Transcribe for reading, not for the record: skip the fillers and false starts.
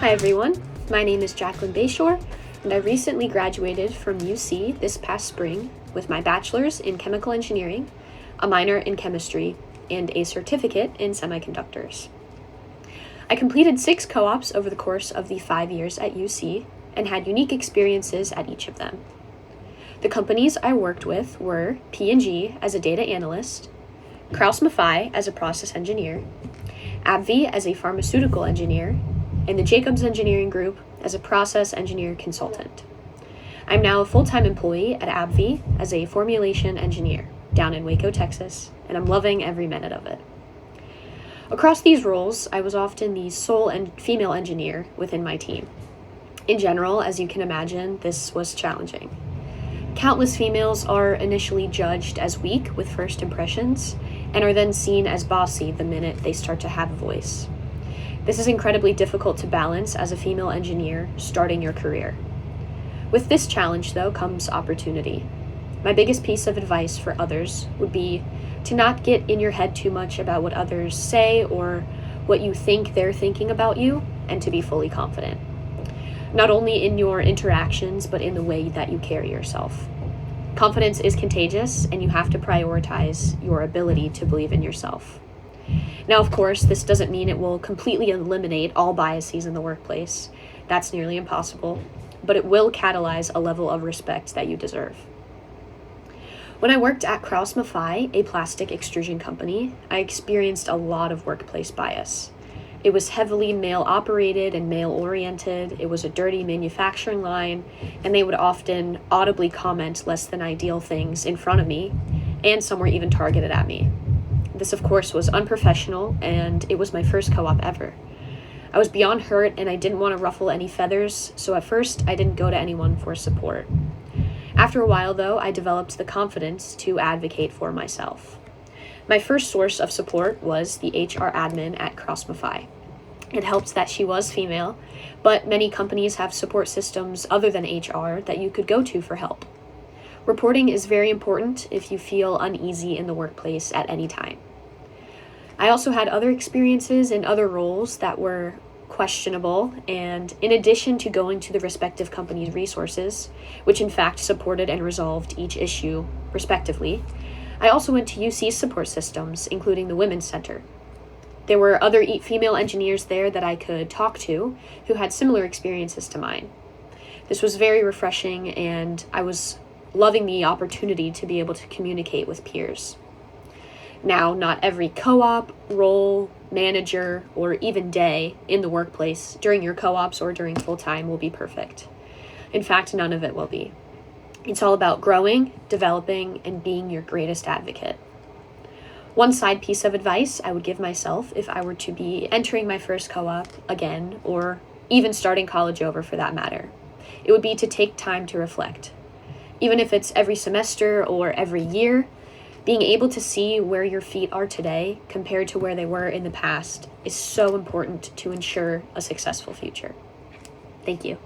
Hi everyone, my name is Jacqueline Bayshore, and I recently graduated from UC this past spring with my bachelor's in chemical engineering, a minor in chemistry, and a certificate in semiconductors. I completed 6 co-ops over the course of the 5 years at UC and had unique experiences at each of them. The companies I worked with were P&G as a data analyst, Krauss-Maffei as a process engineer, AbbVie as a pharmaceutical engineer, and the Jacobs Engineering Group as a process engineer consultant. I'm now a full-time employee at AbbVie as a formulation engineer down in Waco, Texas, and I'm loving every minute of it. Across these roles, I was often the sole female engineer within my team. In general, as you can imagine, this was challenging. Countless females are initially judged as weak with first impressions and are then seen as bossy the minute they start to have a voice. This is incredibly difficult to balance as a female engineer starting your career. With this challenge, though, comes opportunity. My biggest piece of advice for others would be to not get in your head too much about what others say or what you think they're thinking about you, and to be fully confident. Not only in your interactions, but in the way that you carry yourself. Confidence is contagious, and you have to prioritize your ability to believe in yourself. Now, of course, this doesn't mean it will completely eliminate all biases in the workplace. That's nearly impossible, but it will catalyze a level of respect that you deserve. When I worked at Krauss-Maffei, a plastic extrusion company, I experienced a lot of workplace bias. It was heavily male-operated and male-oriented, it was a dirty manufacturing line, and they would often audibly comment less than ideal things in front of me, and some were even targeted at me. This, of course, was unprofessional, and it was my first co-op ever. I was beyond hurt, and I didn't want to ruffle any feathers, so at first I didn't go to anyone for support. After a while, though, I developed the confidence to advocate for myself. My first source of support was the HR admin at Krauss-Maffei. It helped that she was female, but many companies have support systems other than HR that you could go to for help. Reporting is very important if you feel uneasy in the workplace at any time. I also had other experiences in other roles that were questionable, and in addition to going to the respective company's resources, which in fact supported and resolved each issue respectively, I also went to UC's support systems, including the Women's Center. There were other female engineers there that I could talk to who had similar experiences to mine. This was very refreshing, and I was loving the opportunity to be able to communicate with peers. Now, not every co-op, role, manager, or even day in the workplace during your co-ops or during full-time will be perfect. In fact, none of it will be. It's all about growing, developing, and being your greatest advocate. One side piece of advice I would give myself if I were to be entering my first co-op again, or even starting college over for that matter, it would be to take time to reflect. Even if it's every semester or every year, being able to see where your feet are today compared to where they were in the past is so important to ensure a successful future. Thank you.